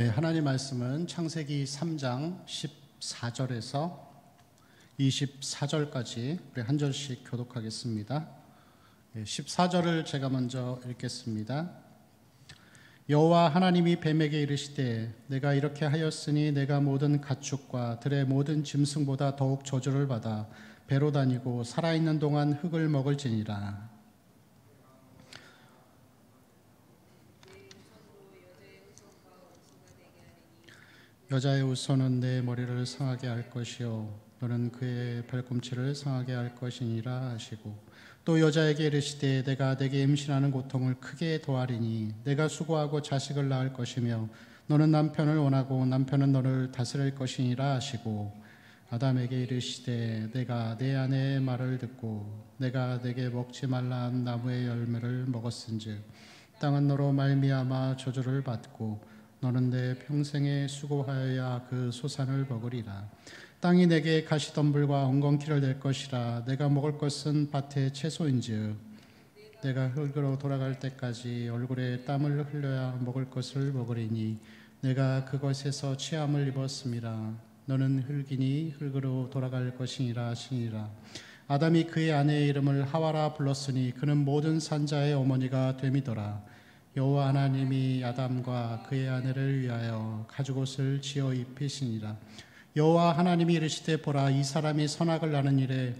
네, 하나님 말씀은 창세기 3장 14절에서 24절까지 우리 한 절씩 교독하겠습니다. 14절을 제가 먼저 읽겠습니다. 여호와 하나님이 뱀에게 이르시되 내가 이렇게 하였으니 내가 모든 가축과 들의 모든 짐승보다 더욱 저주를 받아 배로 다니고 살아있는 동안 흙을 먹을지니라. 여자의 후손은 내 머리를 상하게 할 것이요 너는 그의 발꿈치를 상하게 할 것이니라 하시고, 또 여자에게 이르시되 내가 내게 임신하는 고통을 크게 더하리니 내가 수고하고 자식을 낳을 것이며 너는 남편을 원하고 남편은 너를 다스릴 것이니라 하시고, 아담에게 이르시되 내가 내 아내의 말을 듣고 내가 내게 먹지 말라 한 나무의 열매를 먹었은즉 땅은 너로 말미암아 저주를 받고 너는 내 평생에 수고하여야 그 소산을 먹으리라. 땅이 내게 가시덤불과 엉겅퀴를 낼 것이라. 내가 먹을 것은 밭의 채소인즉 내가 흙으로 돌아갈 때까지 얼굴에 땀을 흘려야 먹을 것을 먹으리니 내가 그것에서 취함을 입었음이라. 너는 흙이니 흙으로 돌아갈 것이니라 하시니라. 아담이 그의 아내의 이름을 하와라 불렀으니 그는 모든 산자의 어머니가 됨이더라. 여호와 하나님이 아담과 그의 아내를 위하여 가죽옷을 지어 입히시니라. 여호와 하나님이 이르시되 보라, 이 사람이 선악을 아는 일에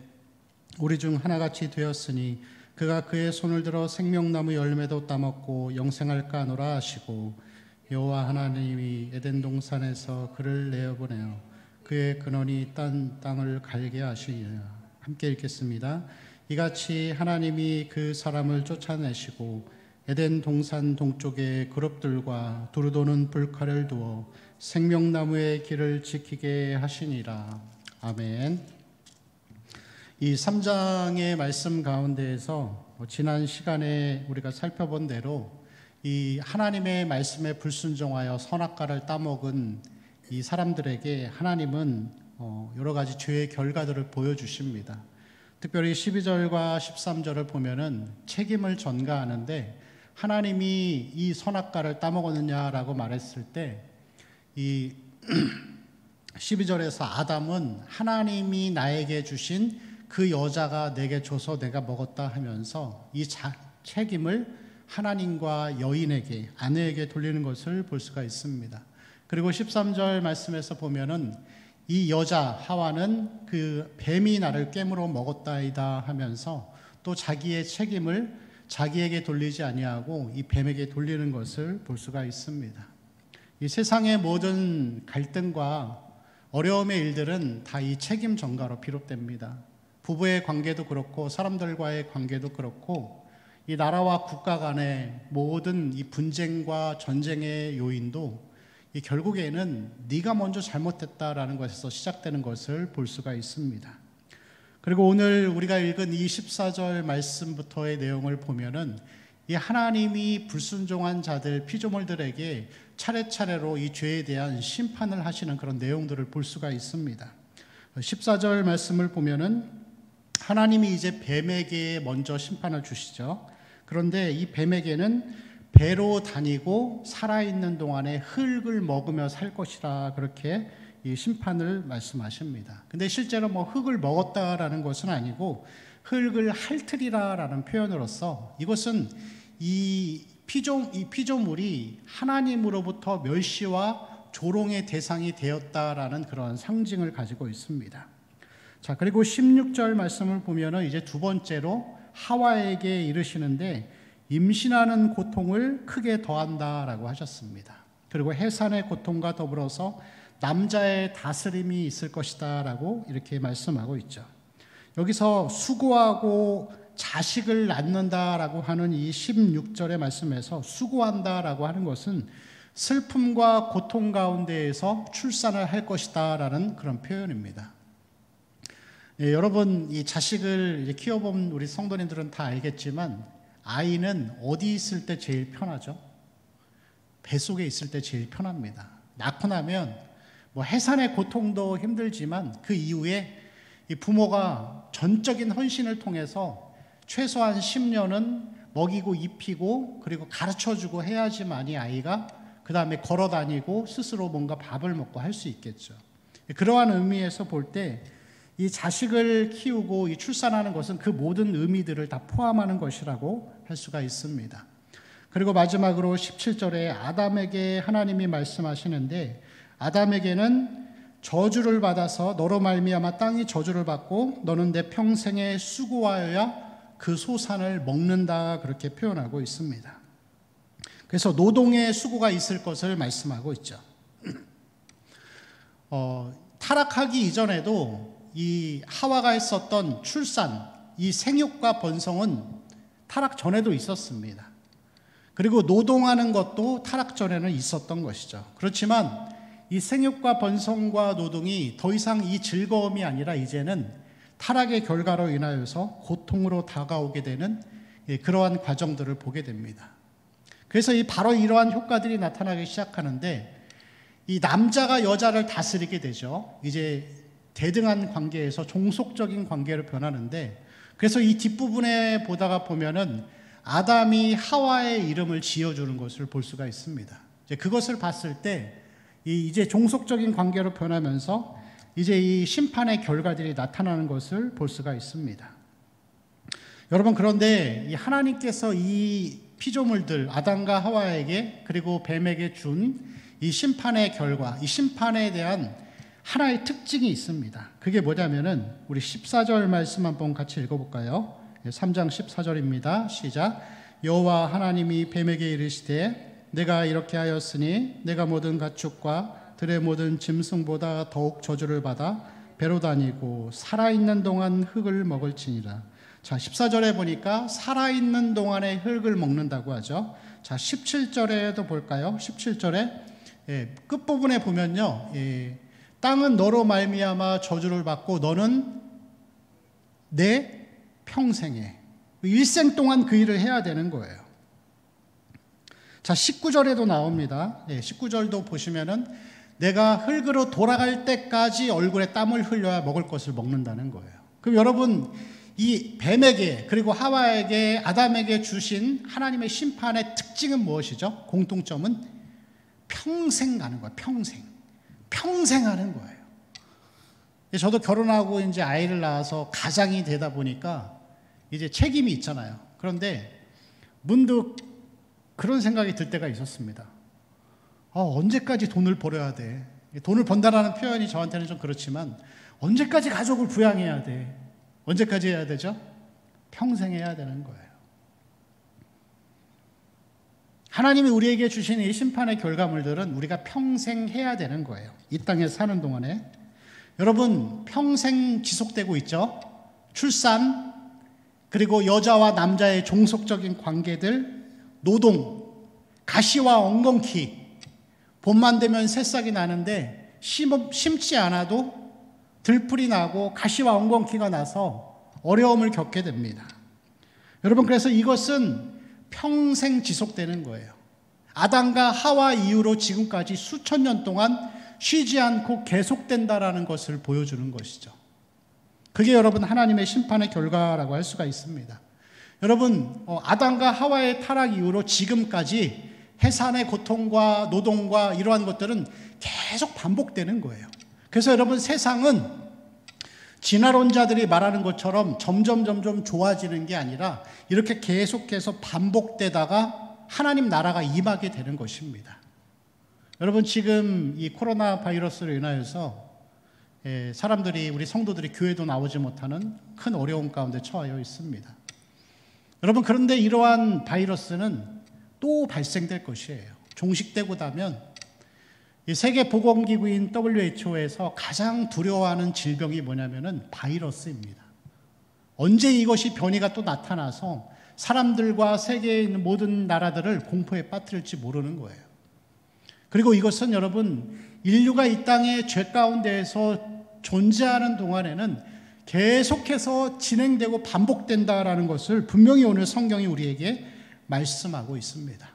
우리 중 하나같이 되었으니 그가 그의 손을 들어 생명나무 열매도 따먹고 영생할까 하노라 하시고, 여호와 하나님이 에덴 동산에서 그를 내어보내어 그의 근원이 딴 땅을 갈게 하시니라. 함께 읽겠습니다. 이같이 하나님이 그 사람을 쫓아내시고 에덴 동산 동쪽에 그룹들과 두루 도는 불칼을 두어 생명나무의 길을 지키게 하시니라. 아멘. 이 3장의 말씀 가운데에서 지난 시간에 우리가 살펴본 대로 이 하나님의 말씀에 불순종하여 선악과를 따먹은 이 사람들에게 하나님은 여러 가지 죄의 결과들을 보여주십니다. 특별히 12절과 13절을 보면은 책임을 전가하는데, 하나님이 이 선악과를 따먹었느냐라고 말했을 때 이 12절에서 아담은 하나님이 나에게 주신 그 여자가 내게 줘서 내가 먹었다 하면서 이 책임을 하나님과 여인에게, 아내에게 돌리는 것을 볼 수가 있습니다. 그리고 13절 말씀에서 보면은 이 여자 하와는 그 뱀이 나를 깨물어 먹었다이다 하면서 또 자기의 책임을 자기에게 돌리지 아니하고 이 뱀에게 돌리는 것을 볼 수가 있습니다. 이 세상의 모든 갈등과 어려움의 일들은 다 이 책임 전가로 비롯됩니다. 부부의 관계도 그렇고 사람들과의 관계도 그렇고 이 나라와 국가 간의 모든 이 분쟁과 전쟁의 요인도 이 결국에는 네가 먼저 잘못했다라는 것에서 시작되는 것을 볼 수가 있습니다. 그리고 오늘 우리가 읽은 이 14절 말씀부터의 내용을 보면은 이 하나님이 불순종한 자들, 피조물들에게 차례차례로 이 죄에 대한 심판을 하시는 그런 내용들을 볼 수가 있습니다. 14절 말씀을 보면은 하나님이 이제 뱀에게 먼저 심판을 주시죠. 그런데 이 뱀에게는 배로 다니고 살아있는 동안에 흙을 먹으며 살 것이라 그렇게 이 심판을 말씀하십니다. 근데 실제로 뭐 흙을 먹었다라는 것은 아니고 흙을 핥으리라라는 표현으로서 이것은 이 피조물이 하나님으로부터 멸시와 조롱의 대상이 되었다라는 그런 상징을 가지고 있습니다. 자, 그리고 16절 말씀을 보면은 이제 두 번째로 하와에게 이르시는데 임신하는 고통을 크게 더한다라고 하셨습니다. 그리고 해산의 고통과 더불어서 남자의 다스림이 있을 것이다 라고 이렇게 말씀하고 있죠. 여기서 수고하고 자식을 낳는다라고 하는 이 16절의 말씀에서 수고한다라고 하는 것은 슬픔과 고통 가운데에서 출산을 할 것이다 라는 그런 표현입니다. 예, 여러분 이 자식을 이제 키워본 우리 성도님들은 다 알겠지만 아이는 어디 있을 때 제일 편하죠? 뱃속에 있을 때 제일 편합니다. 낳고 나면 뭐 해산의 고통도 힘들지만 그 이후에 이 부모가 전적인 헌신을 통해서 최소한 10년은 먹이고 입히고 그리고 가르쳐주고 해야지만이 아이가 그 그 다음에 걸어 다니고 스스로 뭔가 밥을 먹고 할 수 있겠죠. 그러한 의미에서 볼 때 이 자식을 키우고 이 출산하는 것은 그 모든 의미들을 다 포함하는 것이라고 할 수가 있습니다. 그리고 마지막으로 17절에 아담에게 하나님이 말씀하시는데, 아담에게는 저주를 받아서 너로 말미암아 땅이 저주를 받고 너는 내 평생에 수고하여야 그 소산을 먹는다, 그렇게 표현하고 있습니다. 그래서 노동의 수고가 있을 것을 말씀하고 있죠. 타락하기 이전에도 이 하와가 했었던 출산, 이 생육과 번성은 타락 전에도 있었습니다. 그리고 노동하는 것도 타락 전에는 있었던 것이죠. 그렇지만 이 생육과 번성과 노동이 더 이상 이 즐거움이 아니라 이제는 타락의 결과로 인하여서 고통으로 다가오게 되는 그러한 과정들을 보게 됩니다. 그래서 바로 이러한 효과들이 나타나기 시작하는데, 이 남자가 여자를 다스리게 되죠. 이제 대등한 관계에서 종속적인 관계로 변하는데, 그래서 이 뒷부분에 보다가 보면은 아담이 하와의 이름을 지어주는 것을 볼 수가 있습니다. 이제 그것을 봤을 때 이제 종속적인 관계로 변하면서 이제 이 심판의 결과들이 나타나는 것을 볼 수가 있습니다. 여러분, 그런데 이 하나님께서 이 피조물들 아담과 하와에게 그리고 뱀에게 준 이 심판의 결과, 이 심판에 대한 하나의 특징이 있습니다. 그게 뭐냐면은 우리 14절 말씀 한번 같이 읽어볼까요? 3장 14절입니다. 시작. 여호와 하나님이 뱀에게 이르시되 내가 이렇게 하였으니 내가 모든 가축과 들의 모든 짐승보다 더욱 저주를 받아 배로 다니고 살아있는 동안 흙을 먹을지니라. 자, 14절에 보니까 살아있는 동안에 흙을 먹는다고 하죠. 자, 17절에도 볼까요? 17절에 끝부분에 보면요, 땅은 너로 말미암아 저주를 받고 너는 내 평생에, 일생 동안 그 일을 해야 되는 거예요. 자, 19절에도 나옵니다. 19절도 보시면은 내가 흙으로 돌아갈 때까지 얼굴에 땀을 흘려야 먹을 것을 먹는다는 거예요. 그럼 여러분, 이 뱀에게 그리고 하와에게 아담에게 주신 하나님의 심판의 특징은 무엇이죠? 공통점은 평생 가는 거예요. 평생 하는 거예요. 저도 결혼하고 이제 아이를 낳아서 가장이 되다 보니까 이제 책임이 있잖아요. 그런데 문득 그런 생각이 들 때가 있었습니다. 언제까지 돈을 벌어야 돼? 돈을 번다라는 표현이 저한테는 좀 그렇지만 언제까지 가족을 부양해야 돼? 언제까지 해야 되죠? 평생 해야 되는 거예요. 하나님이 우리에게 주신 이 심판의 결과물들은 우리가 평생 해야 되는 거예요. 이 땅에 사는 동안에. 여러분, 평생 지속되고 있죠? 출산, 그리고 여자와 남자의 종속적인 관계들, 노동, 가시와 엉겅퀴. 봄만 되면 새싹이 나는데 심지 않아도 들풀이 나고 가시와 엉겅퀴가 나서 어려움을 겪게 됩니다. 여러분, 그래서 이것은 평생 지속되는 거예요. 아담과 하와 이후로 지금까지 수천 년 동안 쉬지 않고 계속된다라는 것을 보여주는 것이죠. 그게 여러분 하나님의 심판의 결과라고 할 수가 있습니다. 여러분, 아담과 하와의 타락 이후로 지금까지 해산의 고통과 노동과 이러한 것들은 계속 반복되는 거예요. 그래서 여러분, 세상은 진화론자들이 말하는 것처럼 점점 좋아지는 게 아니라 이렇게 계속해서 반복되다가 하나님 나라가 임하게 되는 것입니다. 여러분, 지금 이 코로나 바이러스로 인하여서 사람들이, 우리 성도들이 교회도 나오지 못하는 큰 어려움 가운데 처하여 있습니다. 여러분, 그런데 이러한 바이러스는 또 발생될 것이에요. 종식되고 나면 이 세계보건기구인 WHO에서 가장 두려워하는 질병이 뭐냐면은 바이러스입니다. 언제 이것이 변이가 또 나타나서 사람들과 세계에 있는 모든 나라들을 공포에 빠뜨릴지 모르는 거예요. 그리고 이것은 여러분, 인류가 이 땅의 죄 가운데에서 존재하는 동안에는 계속해서 진행되고 반복된다라는 것을 분명히 오늘 성경이 우리에게 말씀하고 있습니다.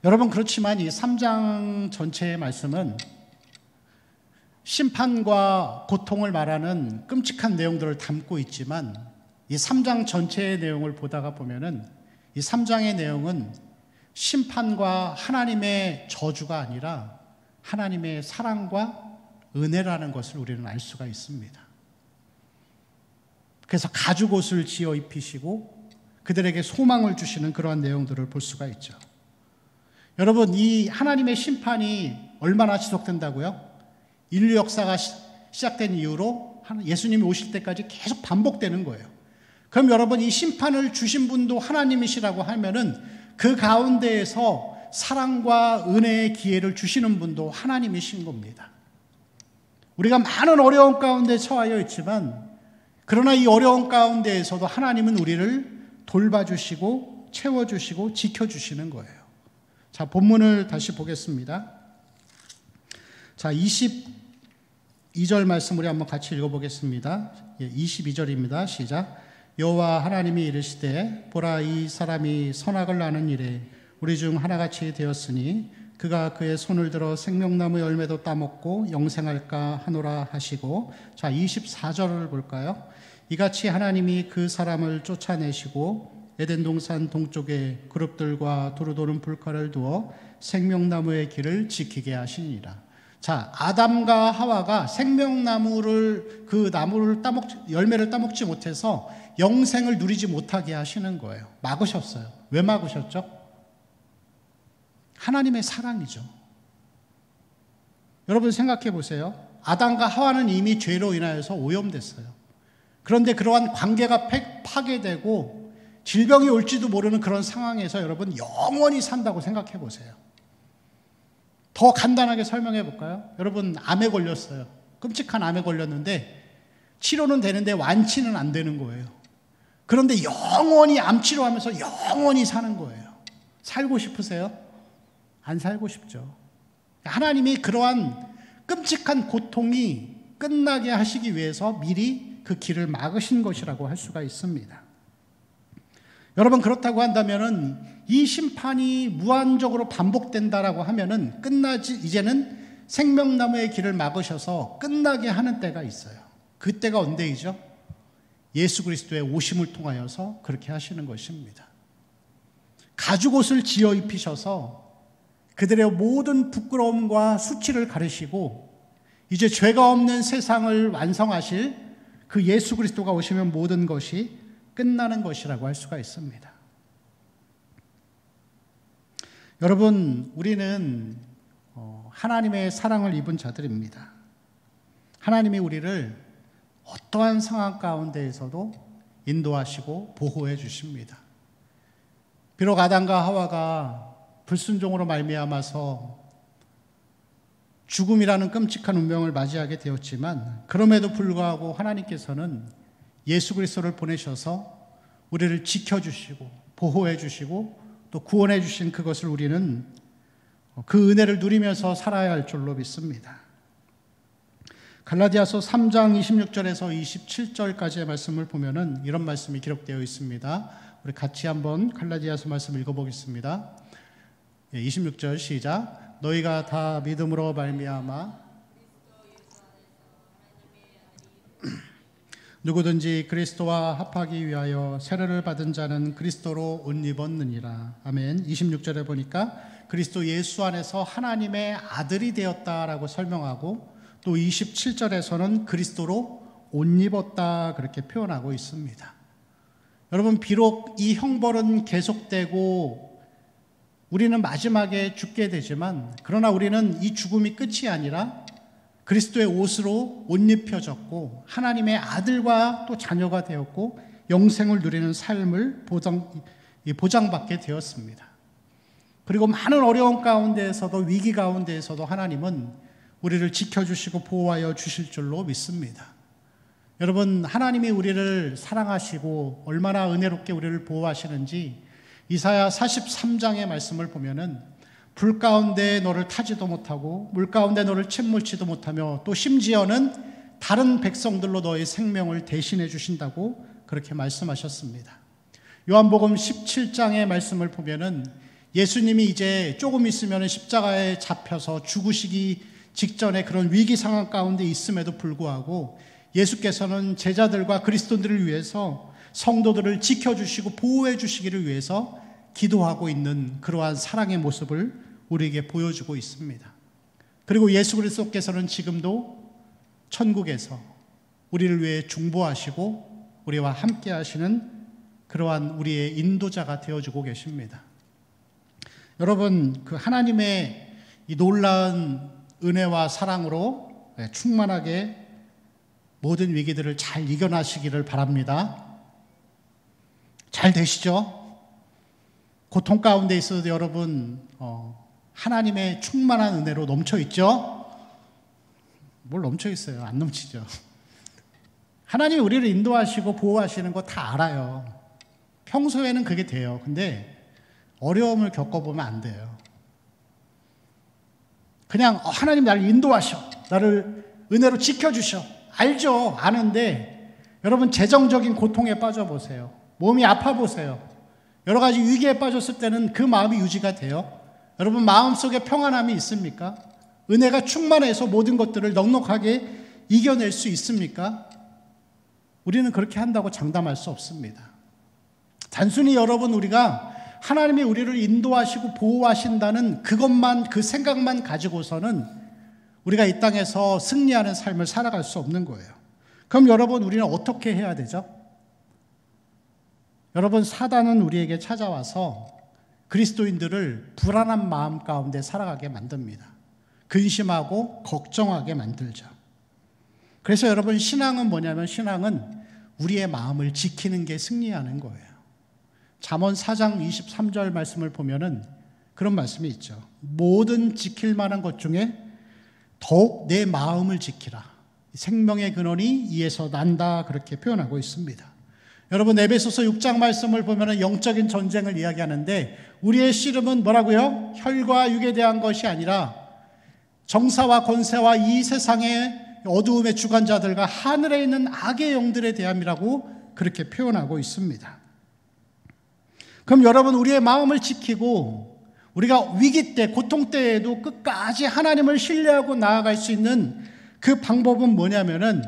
여러분, 그렇지만 이 3장 전체의 말씀은 심판과 고통을 말하는 끔찍한 내용들을 담고 있지만 이 3장 전체의 내용을 보다가 보면은 이 3장의 내용은 심판과 하나님의 저주가 아니라 하나님의 사랑과 은혜라는 것을 우리는 알 수가 있습니다. 그래서 가죽옷을 지어 입히시고 그들에게 소망을 주시는 그러한 내용들을 볼 수가 있죠. 여러분, 이 하나님의 심판이 얼마나 지속된다고요? 인류 역사가 시작된 이후로 예수님이 오실 때까지 계속 반복되는 거예요. 그럼 여러분, 이 심판을 주신 분도 하나님이시라고 하면은 그 가운데에서 사랑과 은혜의 기회를 주시는 분도 하나님이신 겁니다. 우리가 많은 어려움 가운데 처하여 있지만, 그러나 이 어려움 가운데에서도 하나님은 우리를 돌봐주시고 채워주시고 지켜주시는 거예요. 자, 본문을 다시 보겠습니다. 자, 22절 말씀 우리 한번 같이 읽어보겠습니다. 22절입니다. 시작. 여호와 하나님이 이르시되 보라, 이 사람이 선악을 아는 일에 우리 중 하나같이 되었으니 그가 그의 손을 들어 생명나무 열매도 따먹고 영생할까 하노라 하시고, 자, 24절을 볼까요? 이같이 하나님이 그 사람을 쫓아내시고 에덴 동산 동쪽에 그룹들과 두루 도는 불칼을 두어 생명나무의 길을 지키게 하시니라. 자, 아담과 하와가 생명나무를, 그 나무를 열매를 따먹지 못해서 영생을 누리지 못하게 하시는 거예요. 막으셨어요. 왜 막으셨죠? 하나님의 사랑이죠. 여러분 생각해 보세요. 아담과 하와는 이미 죄로 인하여서 오염됐어요. 그런데 그러한 관계가 파괴되고 질병이 올지도 모르는 그런 상황에서 여러분 영원히 산다고 생각해 보세요. 더 간단하게 설명해 볼까요? 여러분, 암에 걸렸어요. 끔찍한 암에 걸렸는데 치료는 되는데 완치는 안 되는 거예요. 그런데 영원히 암 치료하면서 영원히 사는 거예요. 살고 싶으세요? 안 살고 싶죠. 하나님이 그러한 끔찍한 고통이 끝나게 하시기 위해서 미리 그 길을 막으신 것이라고 할 수가 있습니다. 여러분, 그렇다고 한다면은 이 심판이 무한적으로 반복된다라고 하면은 이제는 생명나무의 길을 막으셔서 끝나게 하는 때가 있어요. 그때가 언제이죠? 예수 그리스도의 오심을 통하여서 그렇게 하시는 것입니다. 가죽옷을 지어 입히셔서 그들의 모든 부끄러움과 수치를 가르시고 이제 죄가 없는 세상을 완성하실 그 예수 그리스도가 오시면 모든 것이 끝나는 것이라고 할 수가 있습니다. 여러분, 우리는 하나님의 사랑을 입은 자들입니다. 하나님이 우리를 어떠한 상황 가운데에서도 인도하시고 보호해 주십니다. 비록 아담과 하와가 불순종으로 말미암아서 죽음이라는 끔찍한 운명을 맞이하게 되었지만, 그럼에도 불구하고 하나님께서는 예수 그리스도를 보내셔서 우리를 지켜주시고 보호해 주시고 또 구원해 주신 그것을 우리는 그 은혜를 누리면서 살아야 할 줄로 믿습니다. 갈라디아서 3장 26절에서 27절까지의 말씀을 보면은 이런 말씀이 기록되어 있습니다. 우리 같이 한번 갈라디아서 말씀 읽어보겠습니다. 26절 시작. 너희가 다 믿음으로 말미암아 누구든지 그리스도와 합하기 위하여 세례를 받은 자는 그리스도로 옷 입었느니라. 아멘. 26절에 보니까 그리스도 예수 안에서 하나님의 아들이 되었다라고 설명하고, 또 27절에서는 그리스도로 옷 입었다 그렇게 표현하고 있습니다. 여러분, 비록 이 형벌은 계속되고 우리는 마지막에 죽게 되지만, 그러나 우리는 이 죽음이 끝이 아니라 그리스도의 옷으로 옷 입혀졌고 하나님의 아들과 또 자녀가 되었고 영생을 누리는 삶을 보장받게 되었습니다. 그리고 많은 어려움 가운데에서도, 위기 가운데에서도 하나님은 우리를 지켜주시고 보호하여 주실 줄로 믿습니다. 여러분, 하나님이 우리를 사랑하시고 얼마나 은혜롭게 우리를 보호하시는지 이사야 43장의 말씀을 보면은 불 가운데 너를 타지도 못하고 물 가운데 너를 침몰치도 못하며 또 심지어는 다른 백성들로 너의 생명을 대신해 주신다고 그렇게 말씀하셨습니다. 요한복음 17장의 말씀을 보면은 예수님이 이제 조금 있으면 십자가에 잡혀서 죽으시기 직전에 그런 위기 상황 가운데 있음에도 불구하고 예수께서는 제자들과 그리스도인들을 위해서 성도들을 지켜주시고 보호해 주시기를 위해서 기도하고 있는 그러한 사랑의 모습을 우리에게 보여주고 있습니다. 그리고 예수 그리스도께서는 지금도 천국에서 우리를 위해 중보하시고 우리와 함께 하시는 그러한 우리의 인도자가 되어주고 계십니다. 여러분, 그 하나님의 이 놀라운 은혜와 사랑으로 충만하게 모든 위기들을 잘 이겨나시기를 바랍니다. 잘 되시죠? 고통 가운데 있어도 여러분 하나님의 충만한 은혜로 넘쳐 있죠? 뭘 넘쳐 있어요? 안 넘치죠? 하나님이 우리를 인도하시고 보호하시는 거 다 알아요. 평소에는 그게 돼요. 근데 어려움을 겪어보면 안 돼요. 그냥 하나님 나를 인도하셔, 나를 은혜로 지켜주셔, 알죠? 아는데 여러분 재정적인 고통에 빠져보세요. 몸이 아파보세요. 여러 가지 위기에 빠졌을 때는 그 마음이 유지가 돼요. 여러분 마음속에 평안함이 있습니까? 은혜가 충만해서 모든 것들을 넉넉하게 이겨낼 수 있습니까? 우리는 그렇게 한다고 장담할 수 없습니다. 단순히 여러분 우리가 하나님이 우리를 인도하시고 보호하신다는 그것만, 그 생각만 가지고서는 우리가 이 땅에서 승리하는 삶을 살아갈 수 없는 거예요. 그럼 여러분 우리는 어떻게 해야 되죠? 여러분 사단은 우리에게 찾아와서 그리스도인들을 불안한 마음 가운데 살아가게 만듭니다. 근심하고 걱정하게 만들죠. 그래서 여러분 신앙은 뭐냐면 신앙은 우리의 마음을 지키는 게 승리하는 거예요. 잠언 4장 23절 말씀을 보면은 그런 말씀이 있죠. 모든 지킬 만한 것 중에 더욱 내 마음을 지키라. 생명의 근원이 이에서 난다. 그렇게 표현하고 있습니다. 여러분 에베소서 6장 말씀을 보면은 영적인 전쟁을 이야기하는데 우리의 씨름은 뭐라고요? 혈과 육에 대한 것이 아니라 정사와 권세와 이 세상의 어두움의 주관자들과 하늘에 있는 악의 영들에 대함이라고 그렇게 표현하고 있습니다. 그럼 여러분 우리의 마음을 지키고 우리가 위기 때, 고통 때에도 끝까지 하나님을 신뢰하고 나아갈 수 있는 그 방법은 뭐냐면은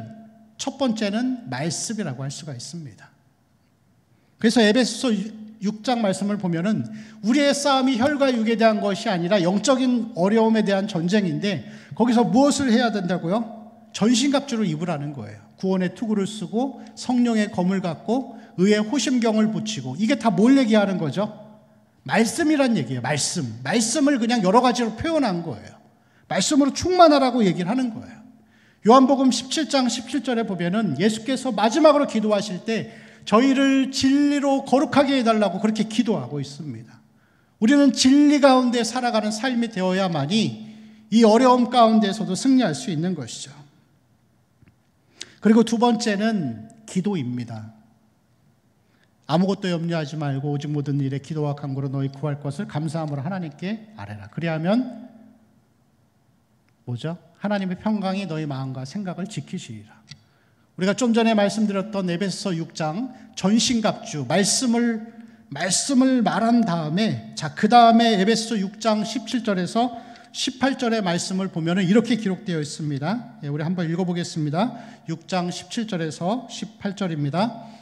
첫 번째는 말씀이라고 할 수가 있습니다. 그래서 에베소서 6장 말씀을 보면은 우리의 싸움이 혈과 육에 대한 것이 아니라 영적인 어려움에 대한 전쟁인데 거기서 무엇을 해야 된다고요? 전신갑주를 입으라는 거예요. 구원의 투구를 쓰고 성령의 검을 갖고 의의 호심경을 붙이고 이게 다 뭘 얘기하는 거죠? 말씀이란 얘기예요. 말씀을 그냥 여러 가지로 표현한 거예요. 말씀으로 충만하라고 얘기를 하는 거예요. 요한복음 17장 17절에 보면은 예수께서 마지막으로 기도하실 때 저희를 진리로 거룩하게 해달라고 그렇게 기도하고 있습니다. 우리는 진리 가운데 살아가는 삶이 되어야만이 이 어려움 가운데서도 승리할 수 있는 것이죠. 그리고 두 번째는 기도입니다. 아무것도 염려하지 말고 오직 모든 일에 기도와 간구로 너희 구할 것을 감사함으로 하나님께 아뢰라. 그리하면 뭐죠? 하나님의 평강이 너희 마음과 생각을 지키시리라. 우리가 좀 전에 말씀드렸던 에베소서 6장 전신갑주 말씀을 말한 다음에 그 다음에 에베소서 6장 17절에서 18절의 말씀을 보면은 이렇게 기록되어 있습니다. 우리 한번 읽어보겠습니다. 6장 17절에서 18절입니다.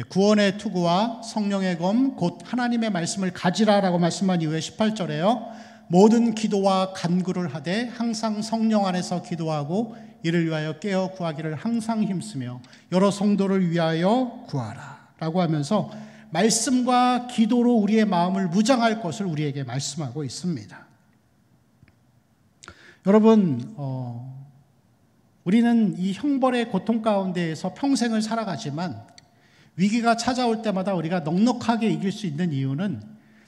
구원의 투구와 성령의 검 곧 하나님의 말씀을 가지라라고 말씀한 이후에 18절에요. 모든 기도와 간구를 하되 항상 성령 안에서 기도하고 이를 위하여 깨어 구하기를 항상 힘쓰며 여러 성도를 위하여 구하라 라고 하면서 말씀과 기도로 우리의 마음을 무장할 것을 우리에게 말씀하고 있습니다. 여러분 우리는 이 형벌의 고통 가운데에서 평생을 살아가지만 위기가 찾아올 때마다 우리가 넉넉하게 이길 수 있는 이유는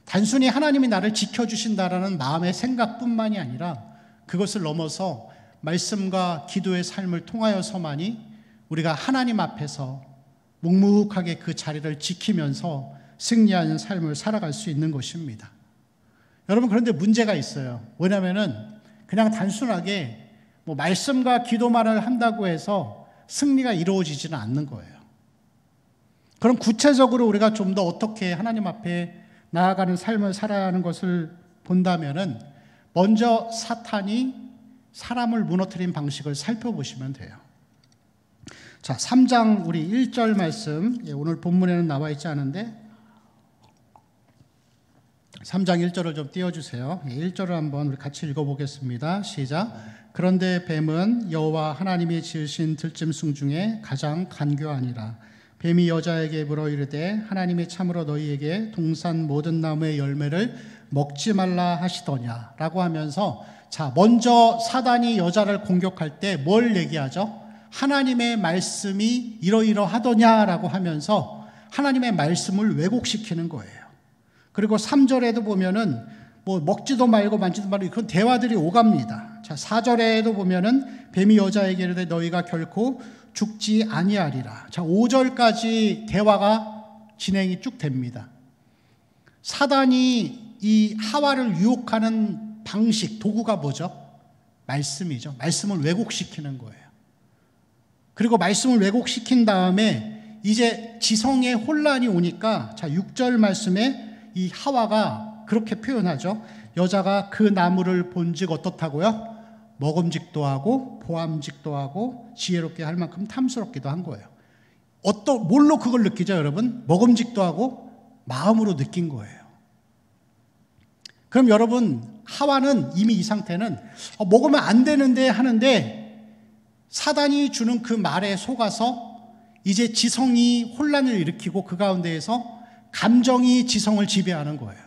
단순히 하나님이 나를 지켜주신다라는 마음의 생각뿐만이 아니라 그것을 넘어서 말씀과 기도의 삶을 통하여서만이 우리가 하나님 앞에서 묵묵하게 그 자리를 지키면서 승리하는 삶을 살아갈 수 있는 것입니다. 여러분 그런데 문제가 있어요. 왜냐하면은 그냥 단순하게 말씀과 기도만을 한다고 해서 승리가 이루어지지는 않는 거예요. 그럼 구체적으로 우리가 좀 더 어떻게 하나님 앞에 나아가는 삶을 살아야 하는 것을 본다면은 먼저 사탄이 사람을 무너뜨린 방식을 살펴보시면 돼요. 자, 3장 우리 1절 말씀, 오늘 본문에는 나와 있지 않은데 3장 1절을 좀 띄워주세요. 1절을 한번 우리 같이 읽어보겠습니다. 시작. 그런데 뱀은 여호와 하나님이 지으신 들짐승 중에 가장 간교하니라. 뱀이 여자에게 물어 이르되 하나님이 참으로 너희에게 동산 모든 나무의 열매를 먹지 말라 하시더냐 라고 하면서, 자, 먼저 사단이 여자를 공격할 때 뭘 얘기하죠? 하나님의 말씀이 이러이러하더냐라고 하면서 하나님의 말씀을 왜곡시키는 거예요. 그리고 3절에도 보면은 뭐 먹지도 말고 만지도 말고 그런 대화들이 오갑니다. 자, 4절에도 보면은 뱀이 여자에게 이르되 너희가 결코 죽지 아니하리라. 자, 5절까지 대화가 진행이 쭉 됩니다. 사단이 이 하와를 유혹하는 방식, 도구가 뭐죠? 말씀이죠. 말씀을 왜곡시키는 거예요. 그리고 말씀을 왜곡시킨 다음에 이제 지성의 혼란이 오니까, 자, 6절 말씀에 이 하와가 그렇게 표현하죠. 여자가 그 나무를 본즉 어떻다고요? 먹음직도 하고 보암직도 하고 지혜롭게 할 만큼 탐스럽기도 한 거예요. 뭘로 그걸 느끼죠, 여러분? 먹음직도 하고 마음으로 느낀 거예요. 그럼 여러분, 하와는 이미 이 상태는 먹으면 안 되는데 하는데, 사단이 주는 그 말에 속아서 이제 지성이 혼란을 일으키고 그 가운데에서 감정이 지성을 지배하는 거예요.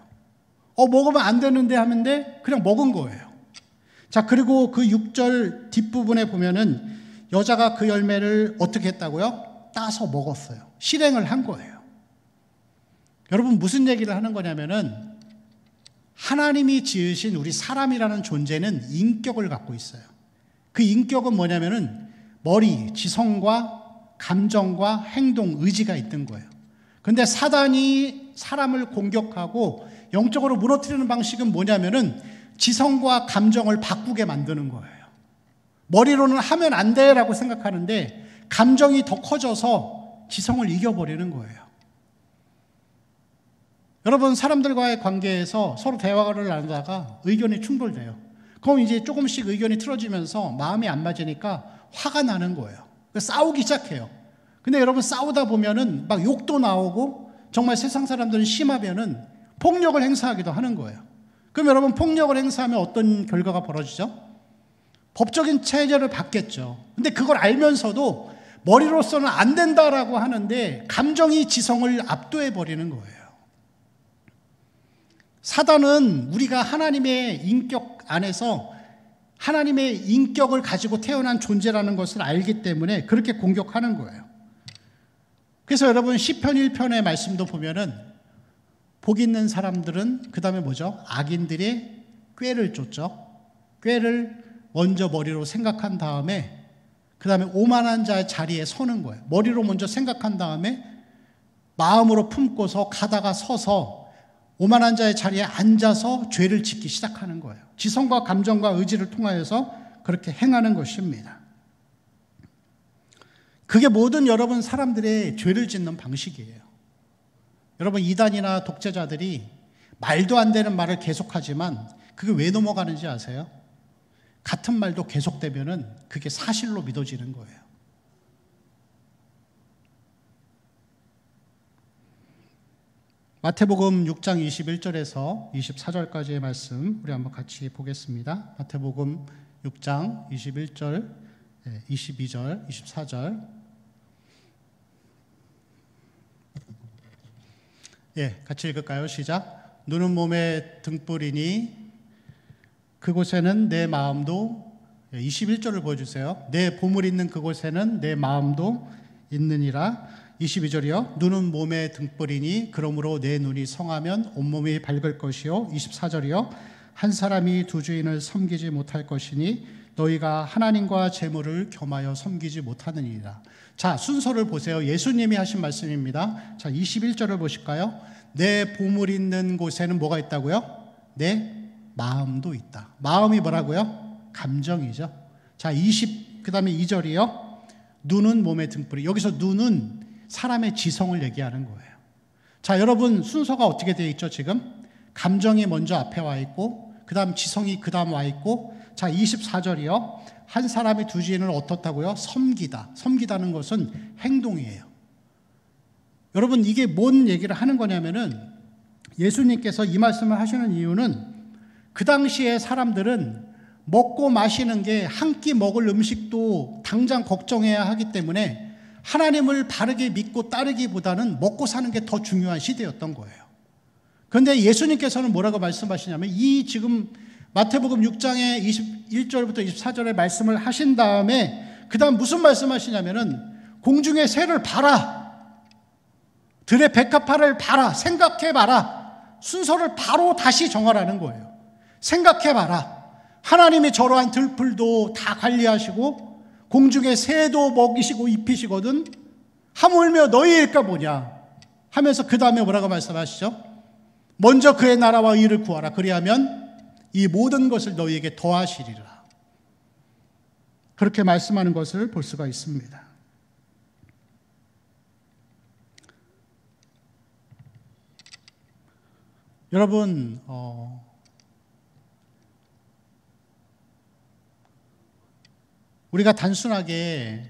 먹으면 안 되는데 하는데 그냥 먹은 거예요. 자, 그리고 그 6절 뒷부분에 보면은 여자가 그 열매를 어떻게 했다고요? 따서 먹었어요. 실행을 한 거예요. 여러분, 무슨 얘기를 하는 거냐면은 하나님이 지으신 우리 사람이라는 존재는 인격을 갖고 있어요. 그 인격은 뭐냐면은 머리, 지성과 감정과 행동, 의지가 있던 거예요. 근데 사단이 사람을 공격하고 영적으로 무너뜨리는 방식은 뭐냐면은 지성과 감정을 바꾸게 만드는 거예요. 머리로는 하면 안 돼라고 생각하는데 감정이 더 커져서 지성을 이겨버리는 거예요. 여러분, 사람들과의 관계에서 서로 대화를 나누다가 의견이 충돌돼요. 그럼 이제 조금씩 의견이 틀어지면서 마음이 안 맞으니까 화가 나는 거예요. 싸우기 시작해요. 근데 여러분, 싸우다 보면은 막 욕도 나오고 정말 세상 사람들은 심하면은 폭력을 행사하기도 하는 거예요. 그럼 여러분, 폭력을 행사하면 어떤 결과가 벌어지죠? 법적인 체제를 받겠죠. 근데 그걸 알면서도 머리로서는 안 된다라고 하는데 감정이 지성을 압도해 버리는 거예요. 사단은 우리가 하나님의 인격 안에서 하나님의 인격을 가지고 태어난 존재라는 것을 알기 때문에 그렇게 공격하는 거예요. 그래서 여러분, 시편 1편의 말씀도 보면은 복 있는 사람들은 그 다음에 뭐죠? 악인들이 꾀를 쫓죠. 꾀를 먼저 머리로 생각한 다음에 그 다음에 오만한 자의 자리에 서는 거예요. 머리로 먼저 생각한 다음에 마음으로 품고서 가다가 서서 오만한 자의 자리에 앉아서 죄를 짓기 시작하는 거예요. 지성과 감정과 의지를 통하여서 그렇게 행하는 것입니다. 그게 모든 여러분 사람들의 죄를 짓는 방식이에요. 여러분, 이단이나 독재자들이 말도 안 되는 말을 계속하지만 그게 왜 넘어가는지 아세요? 같은 말도 계속되면은 그게 사실로 믿어지는 거예요. 마태복음 6장 21절에서 24절까지의 말씀 우리 한번 같이 보겠습니다. 마태복음 6장 21절, 22절, 24절. 같이 읽을까요? 시작. 눈은 몸의 등불이니 그곳에는 내 마음도, 21절을 보여주세요. 내 보물 있는 그곳에는 내 마음도 있느니라. 22절이요. 눈은 몸의 등불이니 그러므로 내 눈이 성하면 온몸이 밝을 것이요. 24절이요. 한 사람이 두 주인을 섬기지 못할 것이니 너희가 하나님과 재물을 겸하여 섬기지 못하느니라. 자, 순서를 보세요. 예수님이 하신 말씀입니다. 자, 21절을 보실까요? 내 보물 있는 곳에는 뭐가 있다고요? 내 마음도 있다. 마음이 뭐라고요? 감정이죠. 자, 그 다음에 2절이요. 눈은 몸의 등불이. 여기서 눈은 사람의 지성을 얘기하는 거예요. 자, 여러분, 순서가 어떻게 되어 있죠, 지금? 감정이 먼저 앞에 와 있고, 그 다음 지성이 그 다음 와 있고, 자, 24절이요. 한 사람이 두 주인을 어떻다고요? 섬기다. 섬기다는 것은 행동이에요. 여러분, 이게 뭔 얘기를 하는 거냐면은 예수님께서 이 말씀을 하시는 이유는 그 당시에 사람들은 먹고 마시는 게 한 끼 먹을 음식도 당장 걱정해야 하기 때문에 하나님을 바르게 믿고 따르기보다는 먹고 사는 게 더 중요한 시대였던 거예요. 그런데 예수님께서는 뭐라고 말씀하시냐면 이 지금 마태복음 6장의 21절부터 24절의 말씀을 하신 다음에 그 다음 무슨 말씀하시냐면은 공중의 새를 봐라. 들의 백합화를 봐라. 생각해봐라. 순서를 바로 다시 정하라는 거예요. 생각해봐라. 하나님이 저러한 들풀도 다 관리하시고 공중의 새도 먹이시고 입히시거든 하물며 너희일까 뭐냐 하면서 그 다음에 뭐라고 말씀하시죠? 먼저 그의 나라와 의를 구하라. 그리하면 이 모든 것을 너희에게 더하시리라. 그렇게 말씀하는 것을 볼 수가 있습니다. 여러분, 우리가 단순하게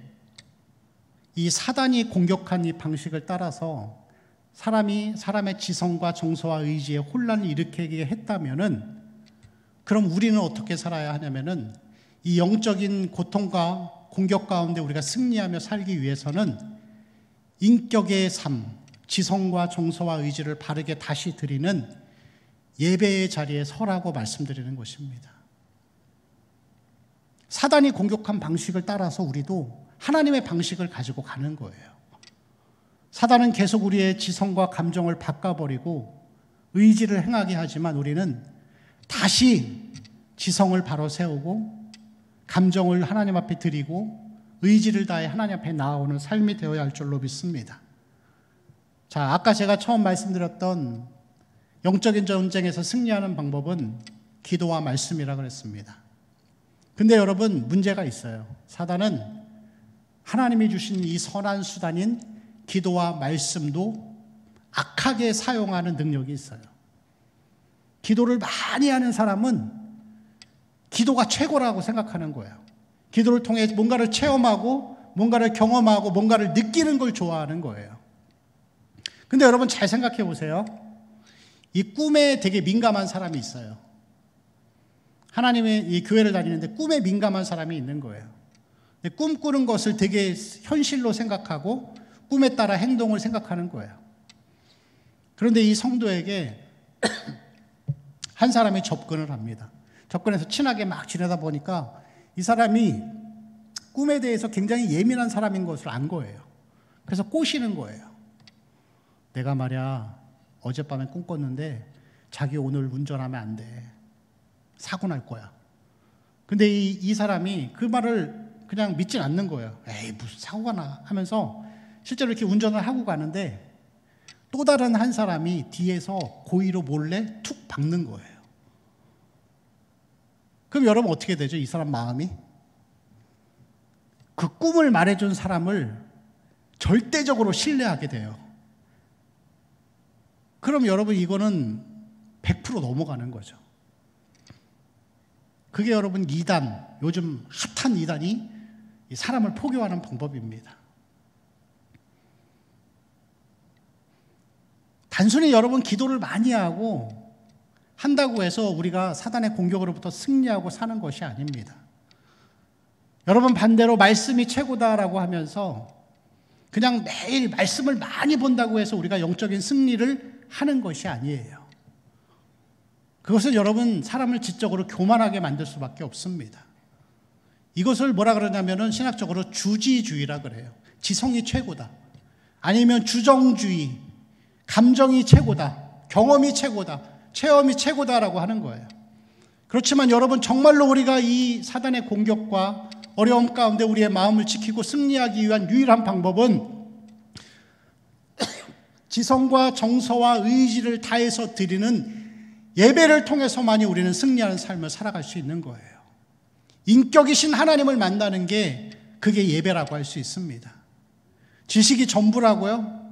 이 사단이 공격한 이 방식을 따라서 사람의 지성과 정서와 의지에 혼란을 일으키게 했다면은 그럼 우리는 어떻게 살아야 하냐면은 이 영적인 고통과 공격 가운데 우리가 승리하며 살기 위해서는 인격의 삶, 지성과 정서와 의지를 바르게 다시 드리는 예배의 자리에 서라고 말씀드리는 것입니다. 사단이 공격한 방식을 따라서 우리도 하나님의 방식을 가지고 가는 거예요. 사단은 계속 우리의 지성과 감정을 바꿔버리고 의지를 행하게 하지만 우리는 다시 지성을 바로 세우고 감정을 하나님 앞에 드리고 의지를 다해 하나님 앞에 나아오는 삶이 되어야 할 줄로 믿습니다. 자, 아까 제가 처음 말씀드렸던 영적인 전쟁에서 승리하는 방법은 기도와 말씀이라고 그랬습니다. 근데 여러분 문제가 있어요. 사단은 하나님이 주신 이 선한 수단인 기도와 말씀도 악하게 사용하는 능력이 있어요. 기도를 많이 하는 사람은 기도가 최고라고 생각하는 거예요. 기도를 통해 뭔가를 체험하고 뭔가를 경험하고 뭔가를 느끼는 걸 좋아하는 거예요. 근데 여러분 잘 생각해 보세요. 이 꿈에 되게 민감한 사람이 있어요. 하나님의 이 교회를 다니는데 꿈에 민감한 사람이 있는 거예요. 꿈꾸는 것을 되게 현실로 생각하고 꿈에 따라 행동을 생각하는 거예요. 그런데 이 성도에게 한 사람이 접근을 합니다. 접근해서 친하게 막 지내다 보니까 이 사람이 꿈에 대해서 굉장히 예민한 사람인 것을 안 거예요. 그래서 꼬시는 거예요. 내가 말이야 어젯밤에 꿈 꿨는데 자기 오늘 운전하면 안 돼. 사고 날 거야. 근데 이 사람이 그 말을 그냥 믿진 않는 거예요. 에이 무슨 사고가 나 하면서 실제로 이렇게 운전을 하고 가는데 또 다른 한 사람이 뒤에서 고의로 몰래 툭 박는 거예요. 그럼 여러분 어떻게 되죠? 이 사람 마음이? 그 꿈을 말해준 사람을 절대적으로 신뢰하게 돼요. 그럼 여러분 이거는 100% 넘어가는 거죠. 그게 여러분 이단, 요즘 핫한 이단이 사람을 포교하는 방법입니다. 단순히 여러분 기도를 많이 하고 한다고 해서 우리가 사단의 공격으로부터 승리하고 사는 것이 아닙니다. 여러분 반대로 말씀이 최고다라고 하면서 그냥 매일 말씀을 많이 본다고 해서 우리가 영적인 승리를 하는 것이 아니에요. 그것은 여러분 사람을 지적으로 교만하게 만들 수밖에 없습니다. 이것을 뭐라 그러냐면은 신학적으로 주지주의라 그래요. 지성이 최고다. 아니면 주정주의, 감정이 최고다. 경험이 최고다. 체험이 최고다라고 하는 거예요. 그렇지만 여러분 정말로 우리가 이 사단의 공격과 어려움 가운데 우리의 마음을 지키고 승리하기 위한 유일한 방법은 지성과 정서와 의지를 다해서 드리는 예배를 통해서만이 우리는 승리하는 삶을 살아갈 수 있는 거예요. 인격이신 하나님을 만나는 게 그게 예배라고 할 수 있습니다. 지식이 전부라고요?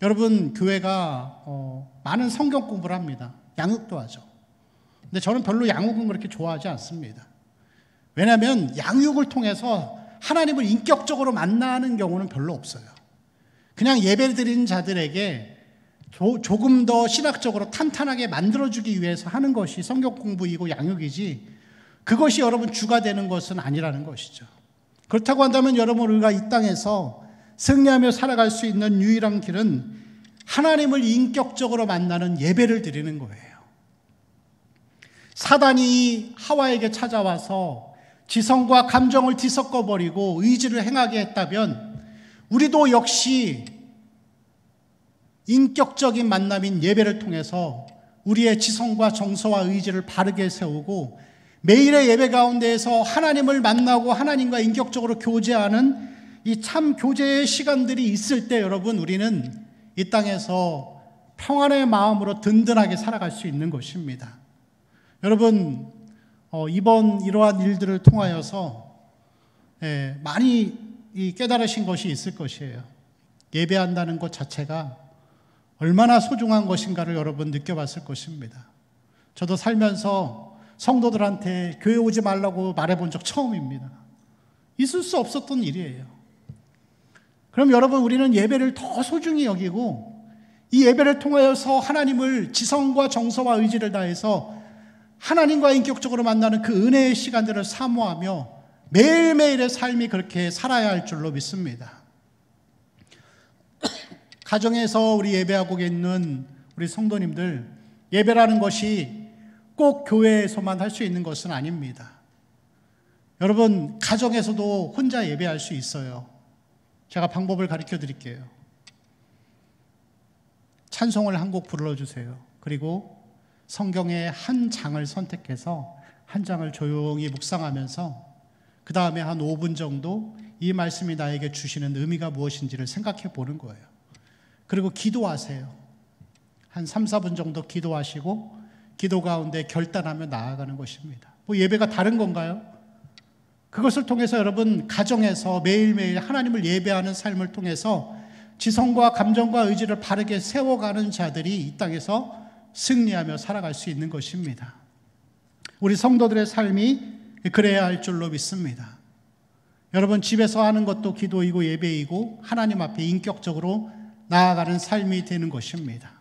여러분 교회가 많은 성경 공부를 합니다. 양육도 하죠. 근데 저는 별로 양육은 그렇게 좋아하지 않습니다. 왜냐하면 양육을 통해서 하나님을 인격적으로 만나는 경우는 별로 없어요. 그냥 예배 드리는 자들에게 조금 더 신학적으로 탄탄하게 만들어주기 위해서 하는 것이 성경 공부이고 양육이지, 그것이 여러분 주가 되는 것은 아니라는 것이죠. 그렇다고 한다면 여러분, 우리가 이 땅에서 승리하며 살아갈 수 있는 유일한 길은 하나님을 인격적으로 만나는 예배를 드리는 거예요. 사단이 하와에게 찾아와서 지성과 감정을 뒤섞어버리고 의지를 행하게 했다면, 우리도 역시 인격적인 만남인 예배를 통해서 우리의 지성과 정서와 의지를 바르게 세우고 매일의 예배 가운데에서 하나님을 만나고 하나님과 인격적으로 교제하는 이 참 교제의 시간들이 있을 때, 여러분, 우리는 이 땅에서 평안의 마음으로 든든하게 살아갈 수 있는 것입니다. 여러분, 이번 이러한 일들을 통하여서 많이 깨달으신 것이 있을 것이에요. 예배한다는 것 자체가 얼마나 소중한 것인가를 여러분 느껴봤을 것입니다. 저도 살면서 성도들한테 교회 오지 말라고 말해본 적 처음입니다. 있을 수 없었던 일이에요. 그럼 여러분, 우리는 예배를 더 소중히 여기고 이 예배를 통하여서 하나님을 지성과 정서와 의지를 다해서 하나님과 인격적으로 만나는 그 은혜의 시간들을 사모하며 매일매일의 삶이 그렇게 살아야 할 줄로 믿습니다. 가정에서 우리 예배하고 있는 우리 성도님들, 예배라는 것이 꼭 교회에서만 할 수 있는 것은 아닙니다. 여러분, 가정에서도 혼자 예배할 수 있어요. 제가 방법을 가르쳐 드릴게요. 찬송을 한 곡 불러주세요. 그리고 성경의 한 장을 선택해서 한 장을 조용히 묵상하면서 그 다음에 한 5분 정도 이 말씀이 나에게 주시는 의미가 무엇인지를 생각해 보는 거예요. 그리고 기도하세요. 한 3, 4분 정도 기도하시고 기도 가운데 결단하며 나아가는 것입니다. 뭐 예배가 다른 건가요? 그것을 통해서 여러분, 가정에서 매일매일 하나님을 예배하는 삶을 통해서 지성과 감정과 의지를 바르게 세워가는 자들이 이 땅에서 승리하며 살아갈 수 있는 것입니다. 우리 성도들의 삶이 그래야 할 줄로 믿습니다. 여러분, 집에서 하는 것도 기도이고 예배이고 하나님 앞에 인격적으로 나아가는 삶이 되는 것입니다.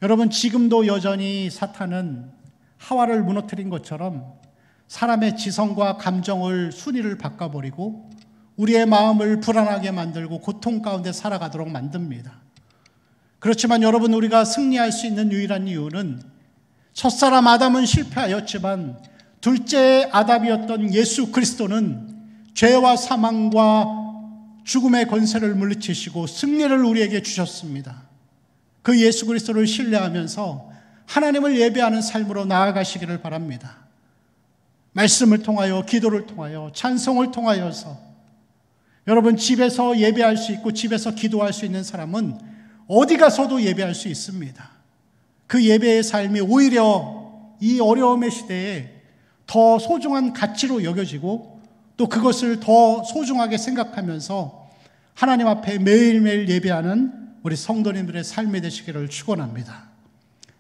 여러분, 지금도 여전히 사탄은 하와를 무너뜨린 것처럼 사람의 지성과 감정을 순위를 바꿔버리고 우리의 마음을 불안하게 만들고 고통 가운데 살아가도록 만듭니다. 그렇지만 여러분, 우리가 승리할 수 있는 유일한 이유는 첫사람 아담은 실패하였지만 둘째 아담이었던 예수 그리스도는 죄와 사망과 죽음의 권세를 물리치시고 승리를 우리에게 주셨습니다. 그 예수 그리스도를 신뢰하면서 하나님을 예배하는 삶으로 나아가시기를 바랍니다. 말씀을 통하여, 기도를 통하여, 찬송을 통하여서 여러분, 집에서 예배할 수 있고 집에서 기도할 수 있는 사람은 어디 가서도 예배할 수 있습니다. 그 예배의 삶이 오히려 이 어려움의 시대에 더 소중한 가치로 여겨지고 또 그것을 더 소중하게 생각하면서 하나님 앞에 매일매일 예배하는 우리 성도님들의 삶이 되시기를 축원합니다.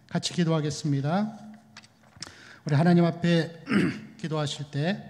같이 기도하겠습니다. 우리 하나님 앞에 기도하실 때